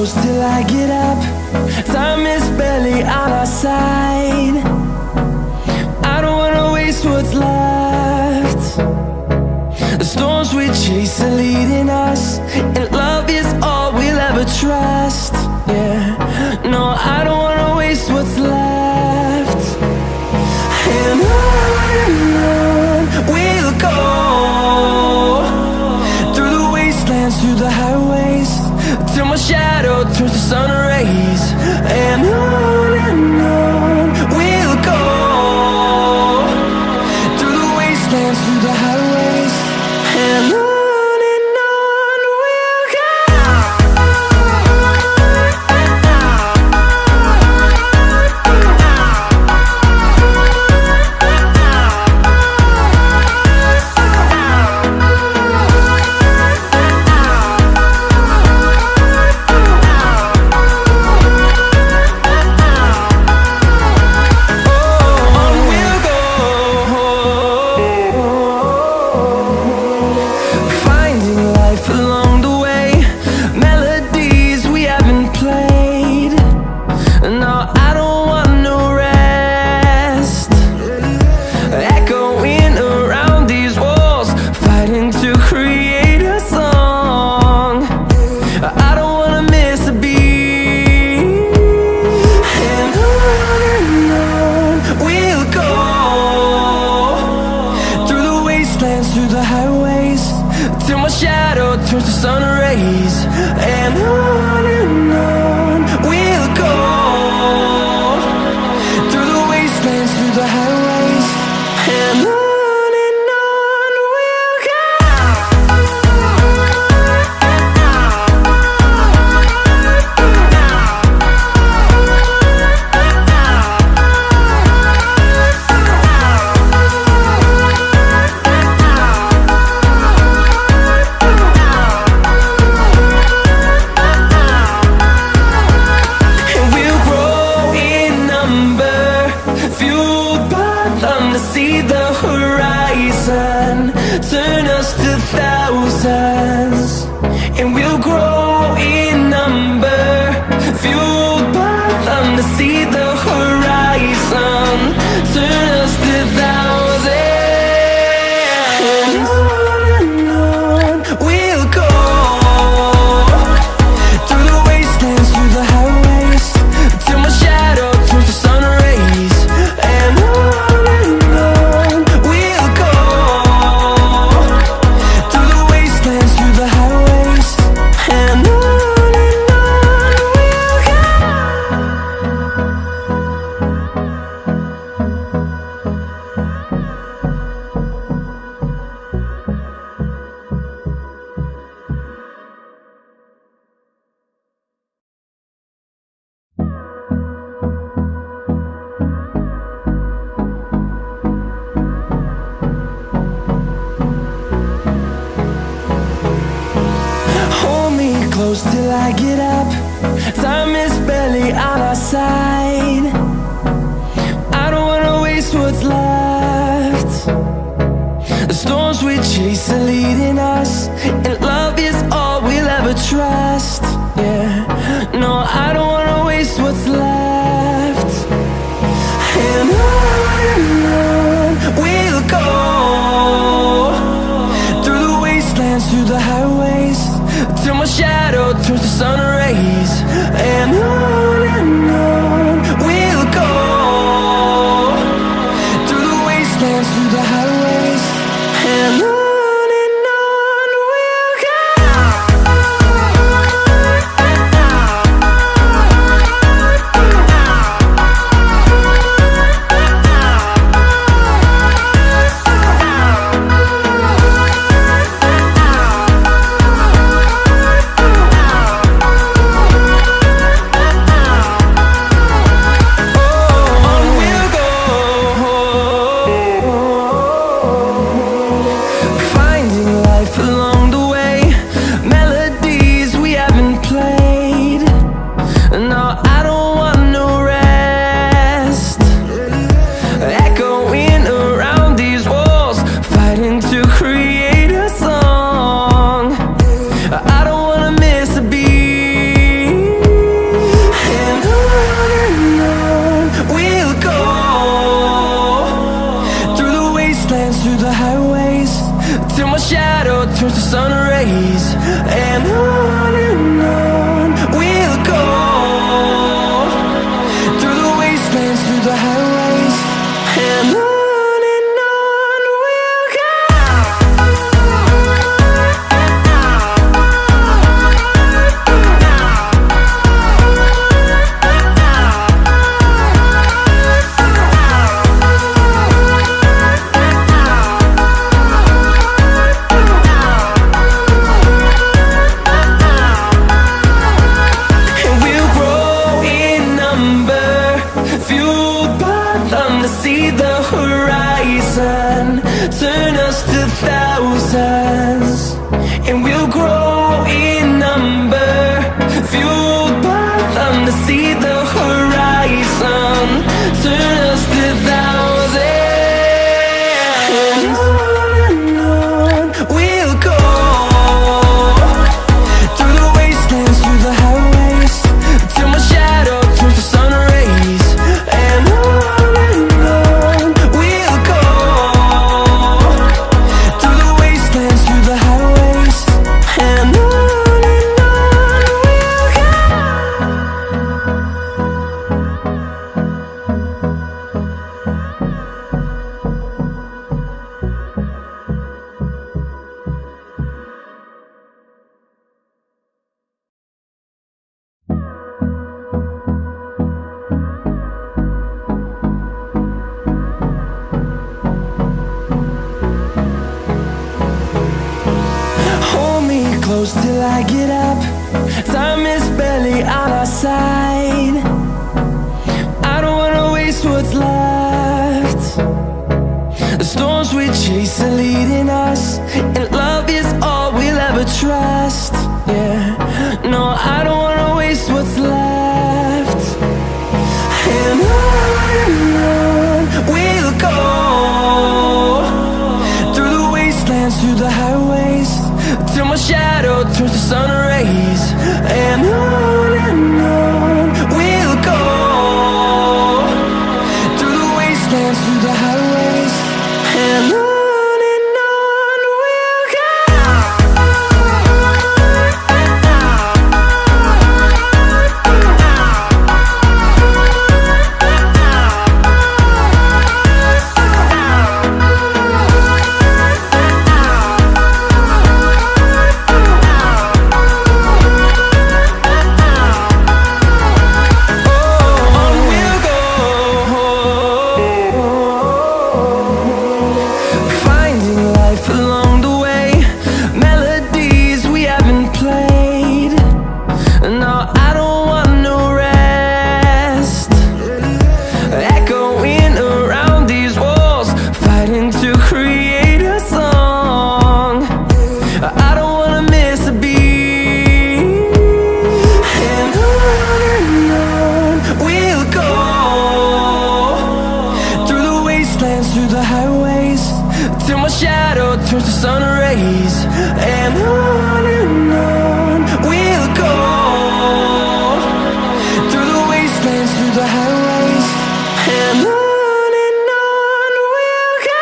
close till I get up. Time is barely on our side. I don't wanna waste what's left. The storms we chase are leading us, and love is all we'll ever trust. Yeah, no, I don't wanna waste what's left. And on we'll go, through the wastelands, through the highways, till my shadow turns to sun rays. And on we'll go, through the wastelands, through the highways, and on we'll go. Through the highways, till my shadow turns to sun rays. And on we'll go, through the wastelands, through the highways, and on we'll go. See the horizon turn us to thousands, and we'll grow in number, fueled by them. To see the horizon turn us to thousands, and on we'll go, through the wastelands, through the highways, till my shadow turns to sun rays. And close till I get up. Time is barely on our side. I don't wanna waste what's left. The storms we chase are leading us, and love is all we'll ever trust. Yeah, no, I don't wanna waste what's left. And on we'll go, through the wastelands, through the highways, till my shadow turns to sun rays. And on we'll go, through the wastelands, through the highways, and on we'll go. turns to sun rays, and on we'll go, through the wastelands, through the highways, and on we'll go. See the horizon, turn us to thousands, and we'll grow in number, fueled by them to see the horizon, turn us to thousands, and on we'll go, through the wastelands, through the highways, till my shadow turns to sun rays, and on close till I get up. Time is barely on our side. I don't wanna waste what's left. The storms we chase are leading us, and love is all we'll ever trust. Yeah, no, I don't wanna waste what's left. And on we'll go, through the wastelands, through the highways, till my shadow turns to sun rays, and on we'll go, through the wastelands, through the highways, and on we'll go. Through the highways, till my shadow turns to sun rays, and on we'll go, through the wastelands, through the highways, and on we'll go.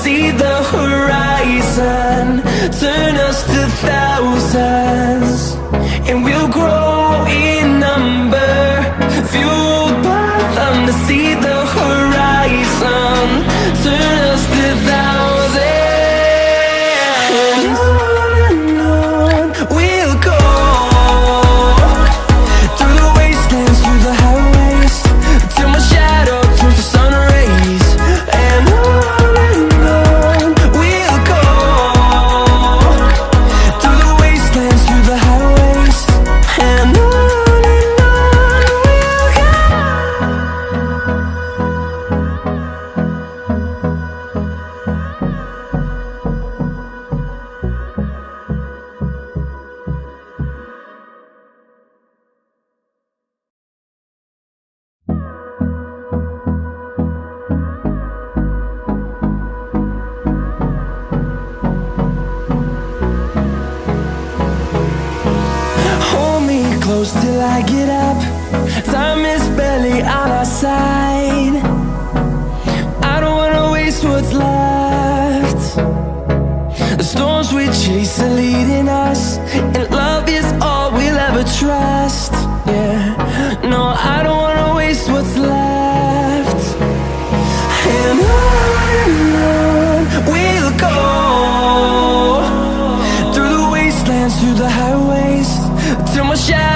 See the horizon, turn us to thousands, and we'll grow in number, fueled by them to see the horizon, turn us to thousands, and on we'll go, through the wastelands, through the highways, till my shadow turns to sun rays, and on close till I get up. Time is barely on our side. I don't wanna waste what's left. The storms we chase are leading us, and love is all we'll ever trust. Yeah, no, I don't wanna waste what's left. And on we'll go, through the wastelands, through the highways, till my shadow